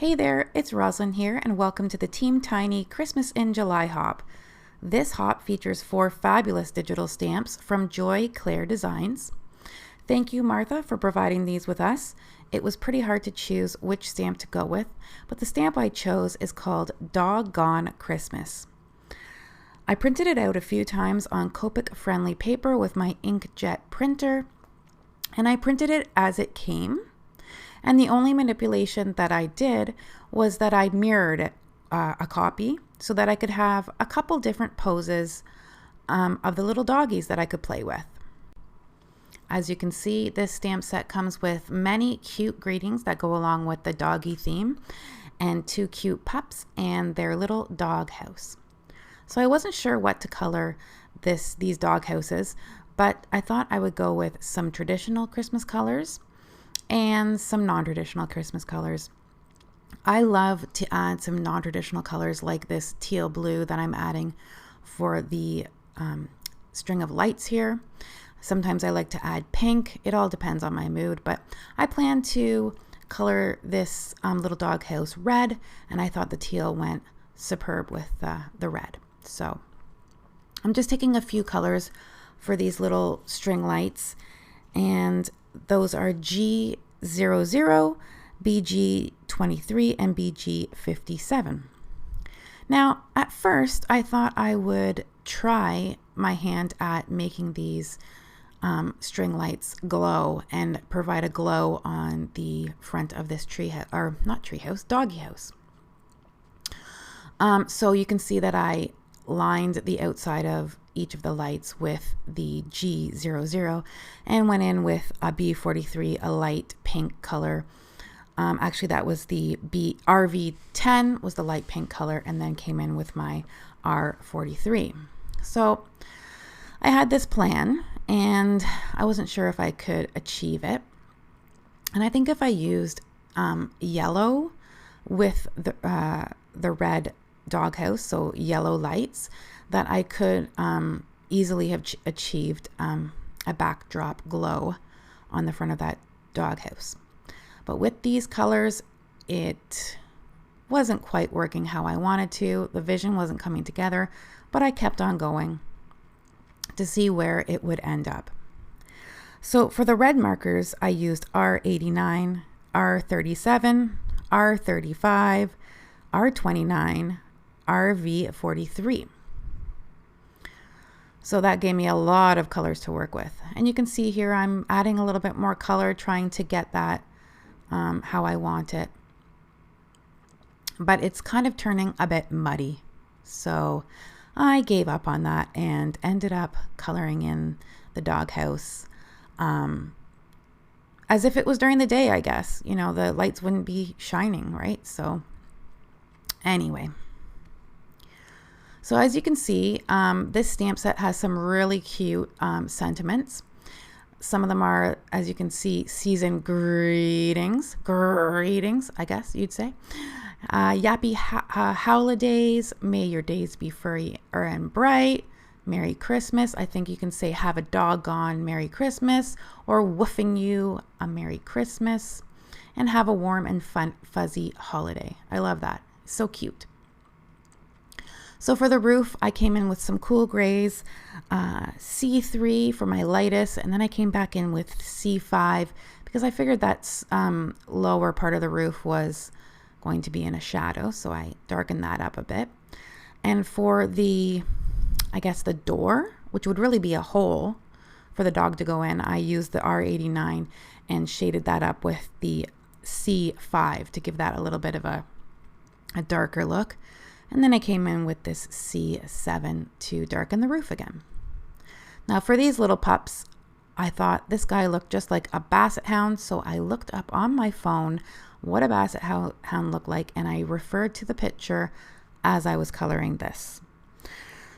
Hey there, it's Roslyn here, and welcome to the Team Tiny Christmas in July hop. This hop features 4 fabulous digital stamps from Clair Designs. Thank you, Martha, for providing these with us. It was pretty hard to choose which stamp to go with, but the stamp I chose is called Doggone Christmas. I printed it out a few times on Copic-friendly paper with my inkjet printer, and I printed it as it came. And the only manipulation that I did was that I mirrored a copy so that I could have a couple different poses of the little doggies that I could play with. As you can see, this stamp set comes with many cute greetings that go along with the doggy theme and 2 cute pups and their little dog house. So I wasn't sure what to color these dog houses, but I thought I would go with some traditional Christmas colors and some non-traditional Christmas colors. I love to add some non-traditional colors like this teal blue that I'm adding for the string of lights here. Sometimes I like to add pink. It all depends on my mood, but I plan to color this little dog house red, and I thought the teal went superb with the red. So I'm just taking a few colors for these little string lights, and those are G00, BG23, and BG57. Now, at first, I thought I would try my hand at making these string lights glow and provide a glow on the front of this doggy house. So you can see that I lined the outside of each of the lights with the G00 and went in with a B43, a light pink color. Actually, that was the RV10 was the light pink color, and then came in with my R43. So I had this plan, and I wasn't sure if I could achieve it. And I think if I used yellow with the red doghouse, so yellow lights, that I could easily have achieved a backdrop glow on the front of that doghouse. But with these colors, it wasn't quite working how I wanted to. The vision wasn't coming together, but I kept on going to see where it would end up. So for the red markers, I used R89, R37, R35, R29, RV43. So that gave me a lot of colors to work with. And you can see here I'm adding a little bit more color, trying to get that how I want it. But it's kind of turning a bit muddy. So I gave up on that and ended up coloring in the doghouse as if it was during the day, I guess. You know, the lights wouldn't be shining, right? So anyway. So as you can see, this stamp set has some really cute sentiments. Some of them are, as you can see, season greetings, I guess you'd say. Yappy holidays, may your days be furry and bright. Merry Christmas. I think you can say have a doggone Merry Christmas, or woofing you a Merry Christmas. And have a warm and fun, fuzzy holiday. I love that. So cute. So for the roof, I came in with some cool grays, C3 for my lightest, and then I came back in with C5 because I figured that lower part of the roof was going to be in a shadow, so I darkened that up a bit. And for the, I guess the door, which would really be a hole for the dog to go in, I used the R89 and shaded that up with the C5 to give that a little bit of a darker look. And then I came in with this C7 to darken the roof again. Now for these little pups, I thought this guy looked just like a basset hound, so I looked up on my phone what a basset hound looked like, and I referred to the picture as I was coloring this.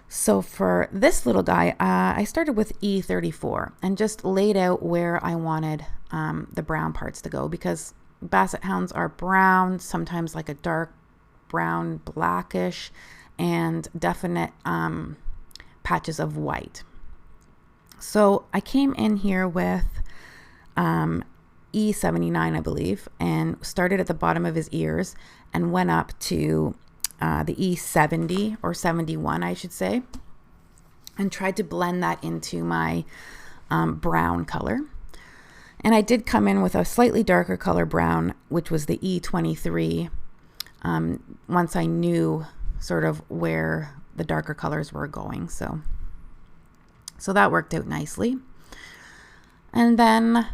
So for this little guy, I started with E34 and just laid out where I wanted the brown parts to go, because basset hounds are brown, sometimes like a dark brown, blackish, and definite patches of white. So I came in here with E79, I believe, and started at the bottom of his ears and went up to the E70 or 71, I should say, and tried to blend that into my brown color. And I did come in with a slightly darker color brown, which was the E23, once I knew sort of where the darker colors were going. So that worked out nicely. And then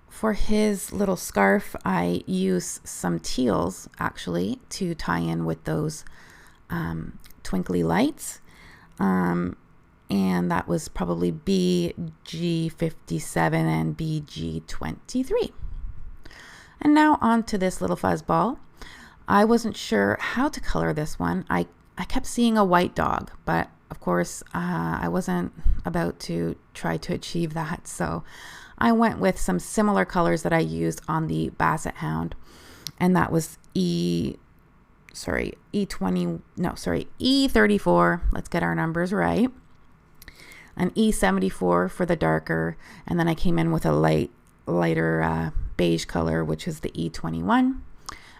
for his little scarf, I use some teals actually to tie in with those twinkly lights. And that was probably BG57 and BG23. And now on to this little fuzz ball. I wasn't sure how to color this one. I kept seeing a white dog, but of course I wasn't about to try to achieve that. So I went with some similar colors that I used on the Basset Hound, and that was E34. Let's get our numbers right. An E74 for the darker, and then I came in with a lighter beige color, which is the E21.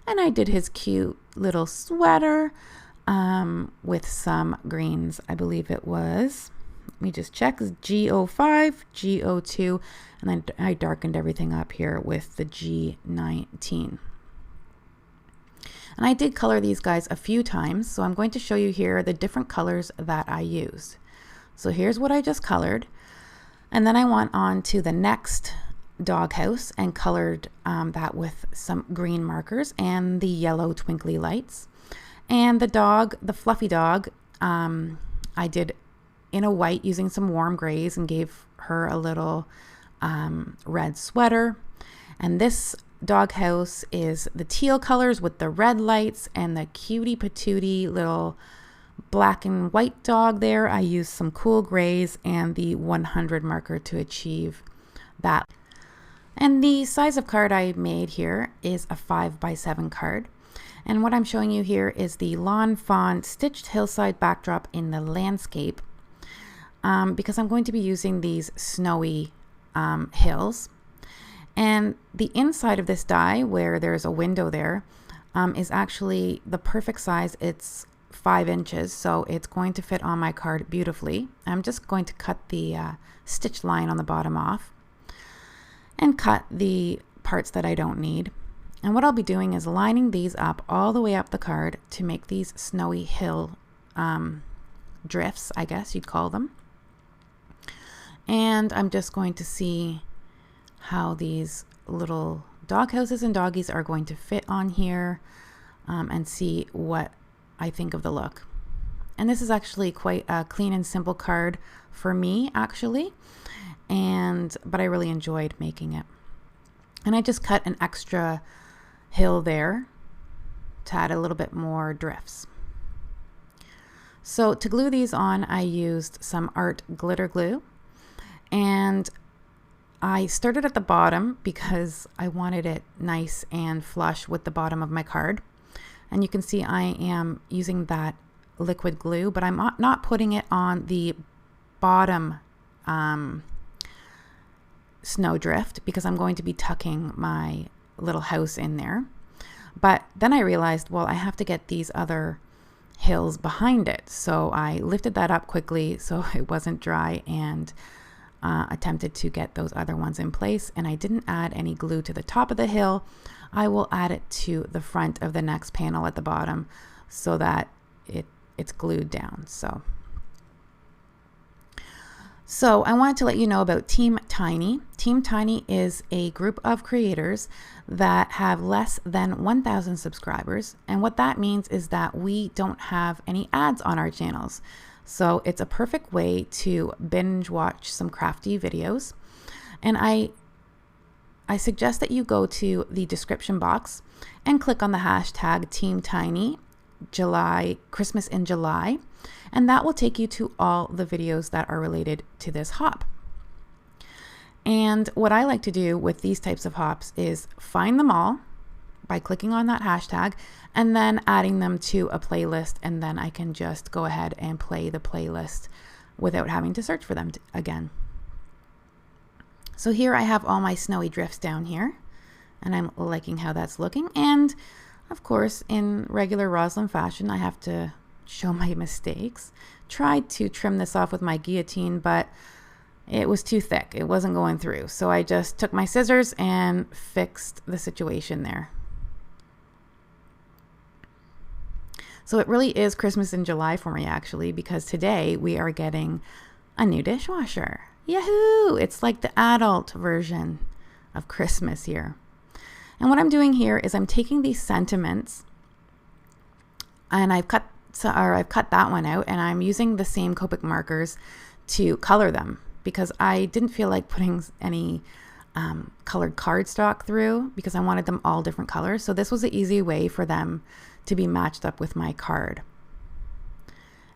And I did his cute little sweater with some greens. I believe it was, let me just check, G05, G02, and then I darkened everything up here with the G19. And I did color these guys a few times, so I'm going to show you here the different colors that I used. So here's what I just colored, and then I went on to the next doghouse and colored that with some green markers and the yellow twinkly lights. And the dog, the fluffy dog, I did in a white using some warm grays and gave her a little red sweater. And this doghouse is the teal colors with the red lights and the cutie patootie little black and white dog there. I used some cool grays and the 100 marker to achieve that. And the size of card I made here is a 5x7 card. And what I'm showing you here is the Lawn Fawn stitched hillside backdrop in the landscape, because I'm going to be using these snowy hills. And the inside of this die, where there's a window there, is actually the perfect size. It's 5 inches, so it's going to fit on my card beautifully. I'm just going to cut the stitch line on the bottom off and cut the parts that I don't need. And what I'll be doing is lining these up all the way up the card to make these snowy hill drifts, I guess you'd call them. And I'm just going to see how these little doghouses and doggies are going to fit on here, and see what I think of the look. And this is actually quite a clean and simple card for me, actually, but I really enjoyed making it. And I just cut an extra hill there to add a little bit more drifts. So to glue these on, I used some art glitter glue, and I started at the bottom because I wanted it nice and flush with the bottom of my card. And you can see I am using that liquid glue, but I'm not putting it on the bottom snowdrift because I'm going to be tucking my little house in there. But then I realized, well, I have to get these other hills behind it. So I lifted that up quickly so it wasn't dry, and attempted to get those other ones in place. And I didn't add any glue to the top of the hill. I will add it to the front of the next panel at the bottom so that it's glued down. So I wanted to let you know about Team Tiny. Team Tiny is a group of creators that have less than 1,000 subscribers. And what that means is that we don't have any ads on our channels. So it's a perfect way to binge watch some crafty videos. And I suggest that you go to the description box and click on the hashtag Team Tiny Christmas in July, and that will take you to all the videos that are related to this hop. And what I like to do with these types of hops is find them all by clicking on that hashtag and then adding them to a playlist, and then I can just go ahead and play the playlist without having to search for them again. So here I have all my snowy drifts down here, and I'm liking how that's looking. And of course, in regular Roslyn fashion, I have to show my mistakes. Tried to trim this off with my guillotine, but it was too thick. It wasn't going through. So I just took my scissors and fixed the situation there. So it really is Christmas in July for me, actually, because today we are getting a new dishwasher. Yahoo! It's like the adult version of Christmas here. And what I'm doing here is I'm taking these sentiments and I've cut that one out, and I'm using the same Copic markers to color them because I didn't feel like putting any colored cardstock through because I wanted them all different colors. So this was an easy way for them to be matched up with my card.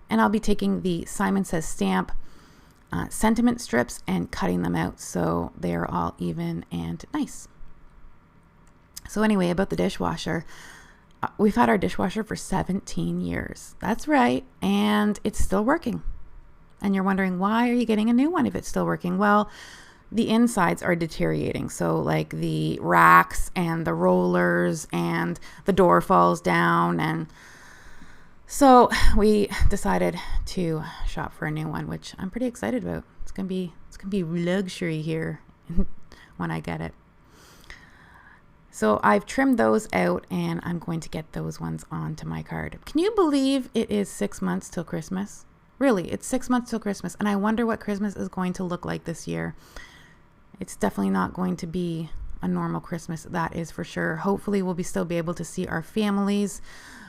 And I'll be taking the Simon Says stamp sentiment strips and cutting them out so they're all even and nice. So anyway, about the dishwasher, we've had our dishwasher for 17 years. That's right, and it's still working. And you're wondering, why are you getting a new one if it's still working? Well, the insides are deteriorating. So like the racks and the rollers and the door falls down. And so we decided to shop for a new one, which I'm pretty excited about. It's gonna be luxury here when I get it. So I've trimmed those out and I'm going to get those ones onto my card. Can you believe it is 6 months till Christmas? Really, it's 6 months till Christmas. And I wonder what Christmas is going to look like this year. It's definitely not going to be a normal Christmas, that is for sure. Hopefully we'll still be able to see our families,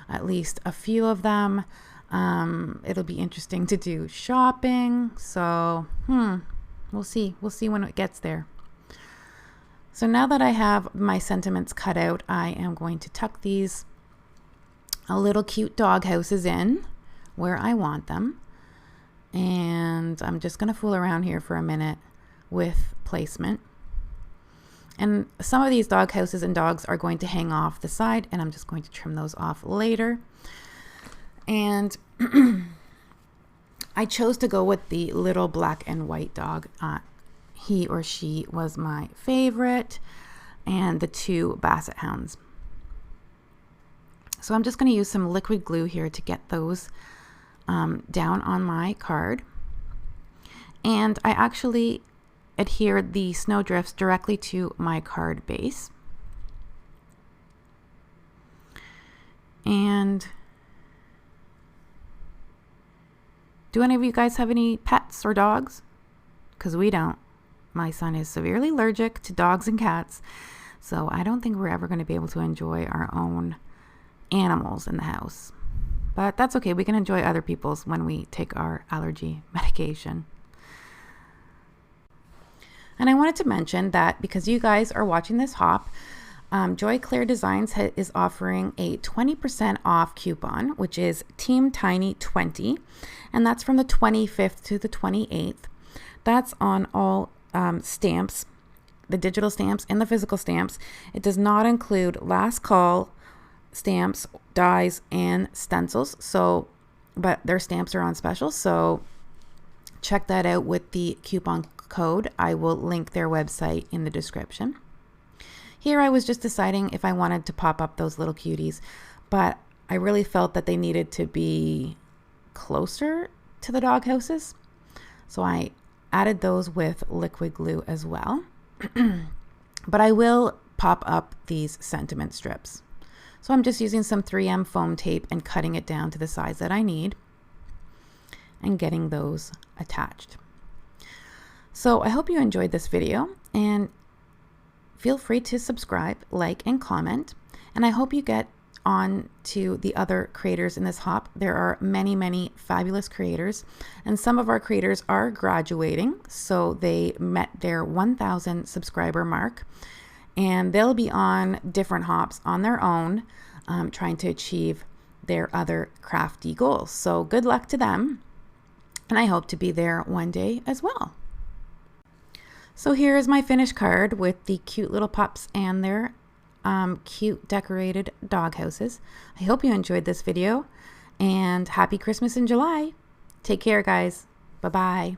at least a few of them. It'll be interesting to do shopping. So, we'll see. We'll see when it gets there. So now that I have my sentiments cut out, I am going to tuck these little cute dog houses in where I want them. And I'm just going to fool around here for a minute with placement. And some of these dog houses and dogs are going to hang off the side, and I'm just going to trim those off later. And I chose to go with the little black and white dog. He or she was my favorite, and the 2 Basset Hounds. So I'm just going to use some liquid glue here to get those down on my card. And I actually adhered the snowdrifts directly to my card base. And do any of you guys have any pets or dogs? Because we don't. My son is severely allergic to dogs and cats, so I don't think we're ever going to be able to enjoy our own animals in the house. But that's okay. We can enjoy other people's when we take our allergy medication. And I wanted to mention that because you guys are watching this hop, Joy Clair Designs is offering a 20% off coupon, which is Team Tiny 20, and that's from the 25th to the 28th. That's on all stamps, the digital stamps and the physical stamps. It does not include last call stamps, dies, and stencils. So, but their stamps are on special. So check that out with the coupon code. I will link their website in the description. Here I was just deciding if I wanted to pop up those little cuties, but I really felt that they needed to be closer to the dog houses. So I added those with liquid glue as well. But I will pop up these sentiment strips. So I'm just using some 3M foam tape and cutting it down to the size that I need and getting those attached. So I hope you enjoyed this video, and feel free to subscribe, like, and comment. And I hope you get on to the other creators in this hop. There are many, many fabulous creators, and some of our creators are graduating. So they met their 1,000 subscriber mark, and they'll be on different hops on their own, trying to achieve their other crafty goals. So good luck to them, and I hope to be there one day as well. So here is my finished card with the cute little pups and their cute decorated dog houses. I hope you enjoyed this video, and happy Christmas in July. Take care, guys. Bye-bye.